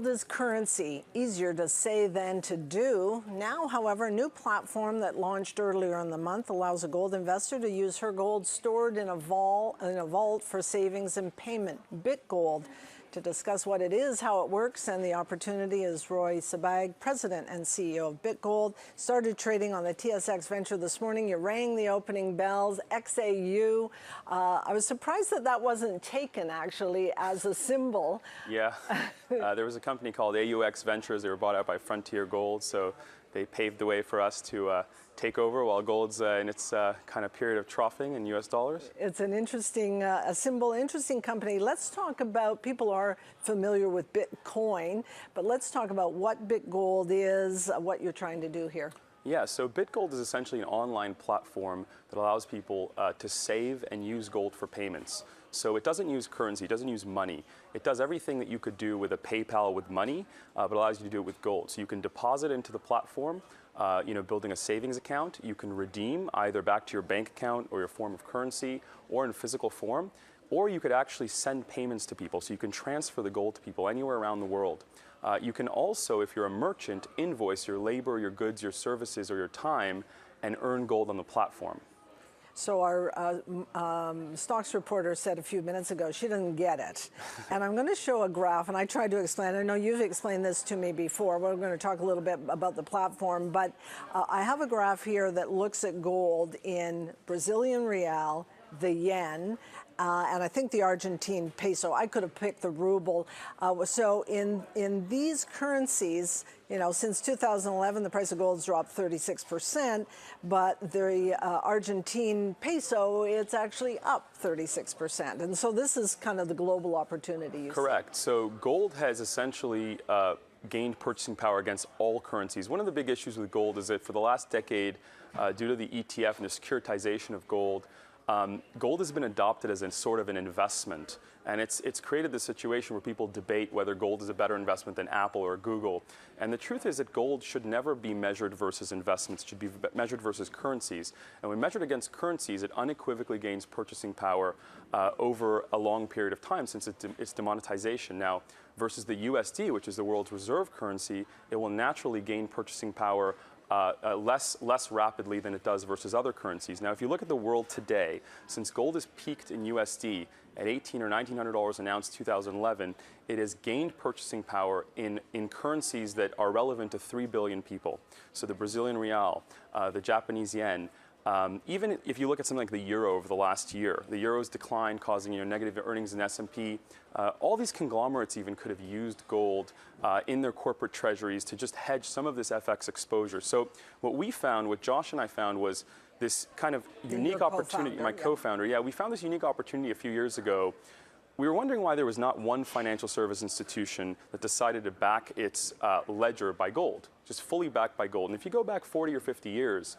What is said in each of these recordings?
Gold is currency, easier to say than to do. Now, however, a new platform that launched earlier in the month allows a gold investor to use her gold stored in a vault for savings and payment. BitGold. To discuss what it is, how it works, and the opportunity is Roy Sabag, President and CEO of BitGold. Started trading on the TSX Venture this morning. You rang the opening bells, XAU. I was surprised that that wasn't taken, actually, as a symbol. Yeah, there was a company called AUX Ventures. They were bought out by Frontier Gold, so they paved the way for us to take over while gold's in its kind of period of troughing in US dollars. It's an interesting a symbol, interesting company. Let's talk about, people are familiar with Bitcoin, but let's talk about what BitGold is, what you're trying to do here. Yeah, so BitGold is essentially an online platform that allows people to save and use gold for payments. So it doesn't use currency, it doesn't use money. It does everything that you could do with a PayPal with money, but allows you to do it with gold. So you can deposit into the platform, building a savings account. You can redeem either back to your bank account or your form of currency or in physical form, or you could actually send payments to people. So you can transfer the gold to people anywhere around the world. You can also, if you're a merchant, invoice your labor, your goods, your services, or your time and earn gold on the platform. So our stocks reporter said a few minutes ago she doesn't get it. And I'm going to show a graph, and I tried to explain. I know you've explained this to me before. We're going to talk a little bit about the platform, but I have a graph here that looks at gold in Brazilian real, the yen, and I think the Argentine peso. I could have picked the ruble. So in these currencies, since 2011, the price of gold's dropped 36%, but the Argentine peso, it's actually up 36%. And so this is kind of the global opportunity. Correct. So gold has essentially gained purchasing power against all currencies. One of the big issues with gold is that for the last decade, due to the ETF and the securitization of gold, gold has been adopted as a sort of an investment, and it's created this situation where people debate whether gold is a better investment than Apple or Google. And the truth is that gold should never be measured versus investments, it should be measured versus currencies. And when measured against currencies, it unequivocally gains purchasing power over a long period of time since its demonetization. Now, versus the USD, which is the world's reserve currency, it will naturally gain purchasing power less rapidly than it does versus other currencies. Now, if you look at the world today, since gold has peaked in USD at $1,800 or $1,900 an ounce 2011, it has gained purchasing power in currencies that are relevant to 3 billion people. So the Brazilian real, the Japanese yen. Even if you look at something like the euro over the last year, the euro's decline causing negative earnings in S&P. All these conglomerates even could have used gold in their corporate treasuries to just hedge some of this FX exposure. So what we found, what Josh and I found, was this kind of unique opportunity. My co-founder, yeah, we found this unique opportunity a few years ago. We were wondering why there was not one financial service institution that decided to back its ledger by gold, just fully backed by gold. And if you go back 40 or 50 years,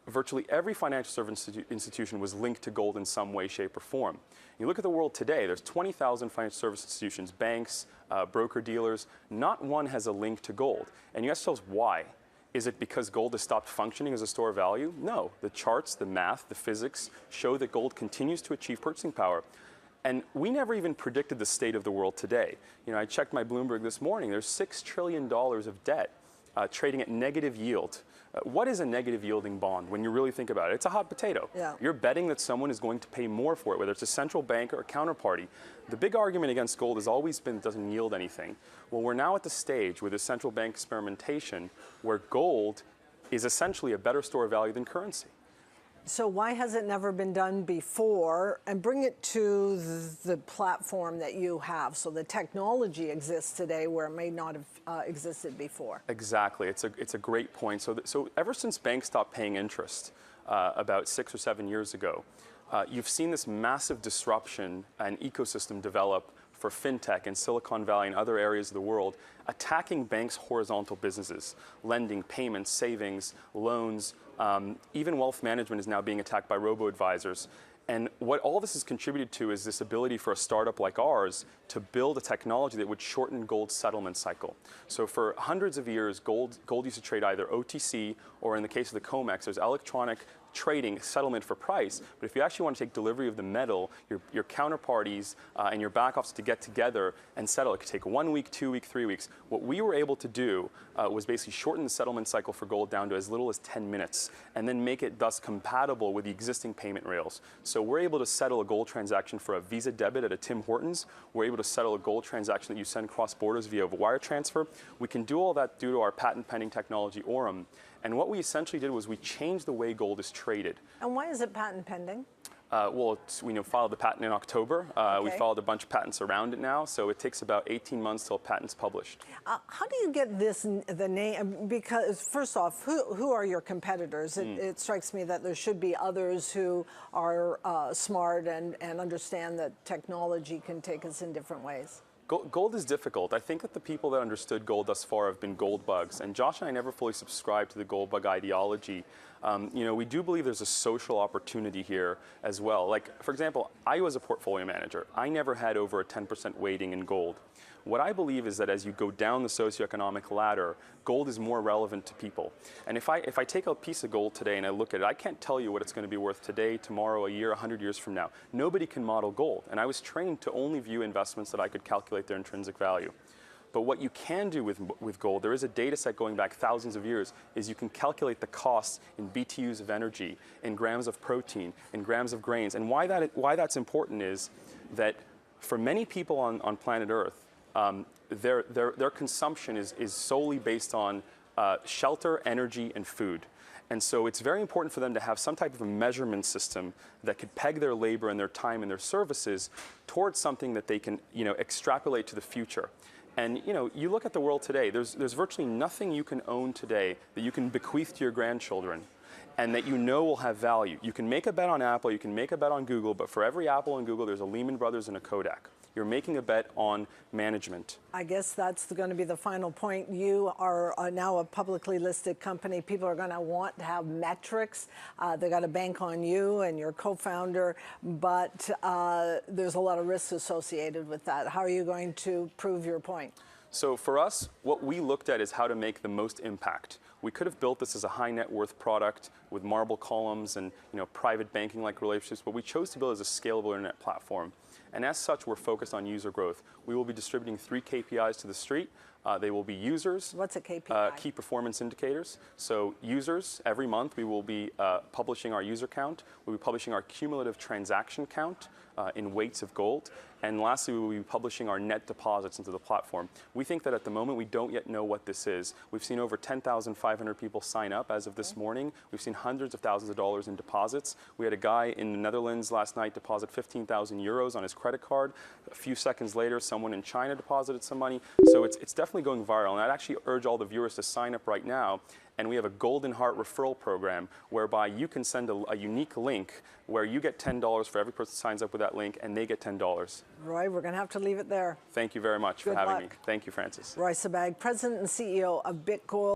virtually every financial service institution was linked to gold in some way, shape, or form. You look at the world today, there's 20,000 financial service institutions, banks, broker-dealers. Not one has a link to gold. And you ask yourselves why? Is it because gold has stopped functioning as a store of value? No. The charts, the math, the physics show that gold continues to achieve purchasing power. And we never even predicted the state of the world today. I checked my Bloomberg this morning. There's $6 trillion of debt trading at negative yield. What is a negative yielding bond when you really think about it? It's a hot potato. Yeah. You're betting that someone is going to pay more for it, whether it's a central bank or a counterparty. The big argument against gold has always been it doesn't yield anything. Well, we're now at the stage with the central bank experimentation where gold is essentially a better store of value than currency. So why has it never been done before? And bring it to the platform that you have. So the technology exists today where it may not have existed before. Exactly. It's a great point. So ever since banks stopped paying interest about 6 or 7 years ago, you've seen this massive disruption and ecosystem develop for fintech in Silicon Valley and other areas of the world, attacking banks' horizontal businesses, lending, payments, savings, loans. Even wealth management is now being attacked by robo-advisors. And what all this has contributed to is this ability for a startup like ours to build a technology that would shorten gold's settlement cycle. So for hundreds of years, gold used to trade either OTC or, in the case of the COMEX, there's electronic trading, settlement for price, but if you actually want to take delivery of the metal, your counterparties and your back office to get together and settle. It could take 1 week, 2 weeks, 3 weeks. What we were able to do was basically shorten the settlement cycle for gold down to as little as 10 minutes, and then make it thus compatible with the existing payment rails. So we're able to settle a gold transaction for a Visa debit at a Tim Hortons. We're able to settle a gold transaction that you send cross borders via wire transfer. We can do all that due to our patent pending technology, Aurum. And what we essentially did was we changed the way gold is traded. And why is it patent pending? Well, we filed the patent in October. We Okay. filed a bunch of patents around it now, so it takes about 18 months till patent's published. How do you get the name? Because first off, who are your competitors? It strikes me that there should be others who are smart and understand that technology can take us in different ways. Gold is difficult. I think that the people that understood gold thus far have been gold bugs. And Josh and I never fully subscribed to the gold bug ideology. We do believe there's a social opportunity here as well. Like, for example, I was a portfolio manager. I never had over a 10% weighting in gold. What I believe is that as you go down the socioeconomic ladder, gold is more relevant to people. And if I take a piece of gold today and I look at it, I can't tell you what it's going to be worth today, tomorrow, a year, 100 years from now. Nobody can model gold. And I was trained to only view investments that I could calculate their intrinsic value. But what you can do with gold, there is a data set going back thousands of years, is you can calculate the costs in BTUs of energy, in grams of protein, in grams of grains. And why that's important is that for many people on planet Earth, their consumption is solely based on shelter, energy, and food. And so it's very important for them to have some type of a measurement system that could peg their labor and their time and their services towards something that they can extrapolate to the future. And you look at the world today, there's virtually nothing you can own today that you can bequeath to your grandchildren and that will have value. You can make a bet on Apple, you can make a bet on Google, but for every Apple and Google, there's a Lehman Brothers and a Kodak. You're making a bet on management. I guess that's going to be the final point. You are now a publicly listed company. People are going to want to have metrics. They got to bank on you and your co-founder, but there's a lot of risks associated with that. How are you going to prove your point? So for us, what we looked at is how to make the most impact. We could have built this as a high net worth product with marble columns and private banking-like relationships, but we chose to build it as a scalable internet platform. And as such, we're focused on user growth. We will be distributing 3 KPIs to the street. They will be users. What's a KPI? Key performance indicators. So users, every month we will be publishing our user count. We'll be publishing our cumulative transaction count in weights of gold. And lastly, we will be publishing our net deposits into the platform. We think that at the moment we don't yet know what this is. We've seen over 10,500 people sign up as of this morning. We've seen hundreds of thousands of dollars in deposits. We had a guy in the Netherlands last night deposit 15,000 euros on his credit card. A few seconds later, someone in China deposited some money. So it's definitely going viral. And I'd actually urge all the viewers to sign up right now. And we have a Golden Heart referral program whereby you can send a unique link where you get $10 for every person who signs up with that link, and they get $10. Roy, we're going to have to leave it there. Thank you very much for Good having luck. me. Thank you, Francis. Roy Sabag, President and CEO of BitGold.